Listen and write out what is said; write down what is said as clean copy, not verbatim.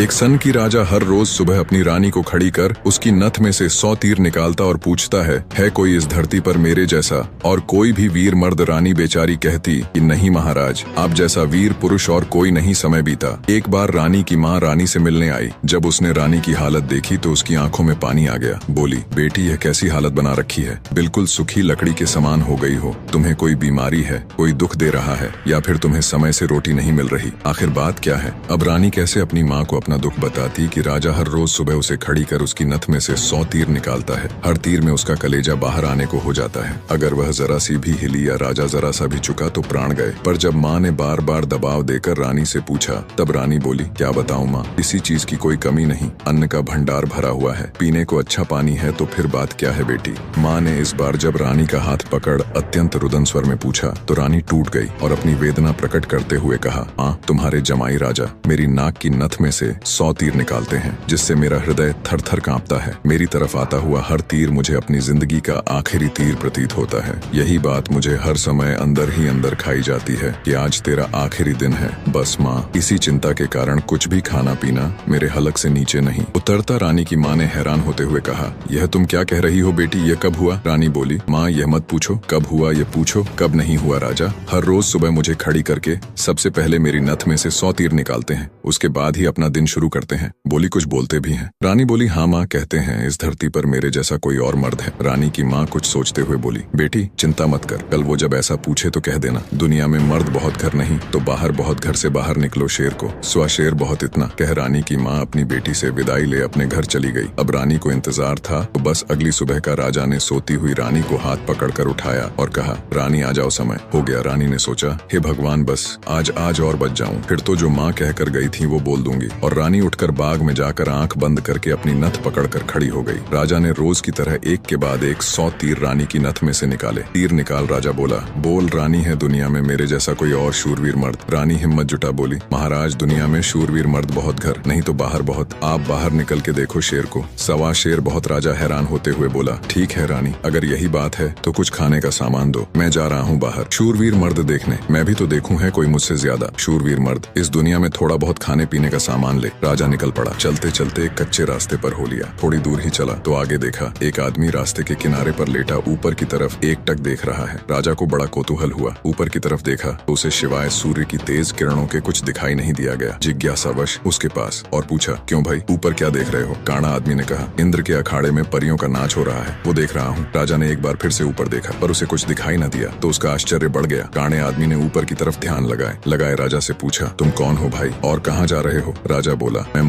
एक सन की राजा हर रोज सुबह अपनी रानी को खड़ी कर उसकी नथ में से 100 तीर निकालता और पूछता है कोई इस धरती पर मेरे जैसा? और कोई भी वीर मर्द रानी बेचारी कहती कि नहीं महाराज, आप जैसा वीर पुरुष और कोई नहीं समय बीता। एक बार रानी की माँ रानी से मिलने आई। जब उसने रानी की हालत देखी तो उसकी आंखों में पानी आ गया। बोली, बेटी यह कैसी हालत बना रखी है, बिल्कुल सूखी लकड़ी के समान हो गई हो। तुम्हें कोई बीमारी है, कोई दुख दे रहा है, या फिर तुम्हें समय से रोटी नहीं मिल रही? आखिर बात क्या है? अब रानी कैसे अपनी माँ को अपना दुख बताती कि राजा हर रोज सुबह उसे खड़ी कर उसकी नथ में से 100 तीर निकालता है। हर तीर में उसका कलेजा बाहर आने को हो जाता है। अगर वह जरा सी भी हिली या राजा जरा सा भी चुका तो प्राण गए। पर जब माँ ने बार बार दबाव देकर रानी से पूछा, तब रानी बोली, क्या बताऊं माँ, किसी चीज की कोई कमी नहीं, अन्न का भंडार भरा हुआ है, पीने को अच्छा पानी है, तो फिर बात क्या है बेटी? माँ ने इस बार जब रानी का हाथ पकड़ अत्यंत रुदन स्वर में पूछा तो रानी टूट गई और अपनी वेदना प्रकट करते हुए कहा, माँ, तुम्हारे जमाई राजा मेरी नाक की नथ में से 100 तीर निकालते हैं, जिससे मेरा हृदय थर थर कांपता है। मेरी तरफ आता हुआ हर तीर मुझे अपनी जिंदगी का आखिरी तीर प्रतीत होता है। यही बात मुझे हर समय अंदर ही अंदर खाई जाती है कि आज तेरा आखिरी दिन है। बस माँ, इसी चिंता के कारण कुछ भी खाना पीना मेरे हलक से नीचे नहीं उतरता। रानी की माँ ने हैरान होते हुए कहा, यह तुम क्या कह रही हो बेटी, यह कब हुआ? रानी बोली, माँ, यह मत पूछो कब हुआ, यह पूछो कब नहीं हुआ। राजा हर रोज सुबह मुझे खड़ी करके सबसे पहले मेरी नथ में से 100 तीर निकालते हैं, उसके बाद ही अपना दिन शुरू करते हैं। बोली, कुछ बोलते भी हैं? रानी बोली, हाँ माँ, कहते हैं इस धरती पर मेरे जैसा कोई और मर्द है। रानी की माँ कुछ सोचते हुए बोली, बेटी चिंता मत कर, कल वो जब ऐसा पूछे तो कह देना, दुनिया में मर्द बहुत घर नहीं तो बाहर बहुत घर से बाहर निकलो शेर को, स्वा शेर बहुत इतना। कह रानी की माँ अपनी बेटी से विदाई ले अपने घर चली गई। अब रानी को इंतजार था तो बस अगली सुबह का राजा ने सोती हुई रानी को हाथ पकड़कर उठाया और कहा, रानी आ जाओ, समय हो गया। रानी ने सोचा, हे भगवान, बस आज और बच जाऊं, फिर तो जो माँ कहकर गई थी वो बोल दूंगी। और रानी उठकर बाग में जाकर आंख बंद करके अपनी नथ पकड़कर खड़ी हो गई। राजा ने रोज की तरह एक के बाद एक 100 तीर रानी की नथ में से निकाले। तीर निकाल राजा बोला, बोल रानी, है दुनिया में मेरे जैसा कोई और शूरवीर मर्द? रानी हिम्मत जुटा बोली, महाराज, दुनिया में शूरवीर मर्द बहुत घर नहीं तो बाहर बहुत, आप बाहर निकल के देखो शेर को। सवा शेर बहुत। राजा हैरान होते हुए बोला, ठीक है रानी, अगर यही बात है तो कुछ खाने का सामान दो, मैं जा रहा हूँ बाहर शूरवीर मर्द देखने। मैं भी तो देखूं है कोई मुझसे ज्यादा शूरवीर मर्द। इस दुनिया में थोड़ा बहुत खाने पीने का सामान ले। राजा निकल पड़ा। चलते चलते एक कच्चे रास्ते पर हो लिया। थोड़ी दूर ही चला तो आगे देखा एक आदमी रास्ते के किनारे पर लेटा ऊपर की तरफ एकटक देख रहा है। राजा को बड़ा कौतूहल हुआ। ऊपर की तरफ देखा तो उसे सिवाय सूर्य की तेज किरणों के कुछ दिखाई नहीं दिया गया। जिज्ञासावश उसके पास और पूछा, क्यों भाई, ऊपर क्या देख रहे हो? काना आदमी ने कहा, इंद्र के अखाड़े में परियों का नाच हो रहा है, वो देख रहा हूँ। राजा ने एक बार फिर से ऊपर देखा पर उसे कुछ दिखाई न दिया तो उसका आश्चर्य बढ़ गया। काने आदमी ने ऊपर की तरफ ध्यान लगाए राजा से पूछा, तुम कौन हो भाई और कहाँ जा रहे हो? राजा बोला, मैं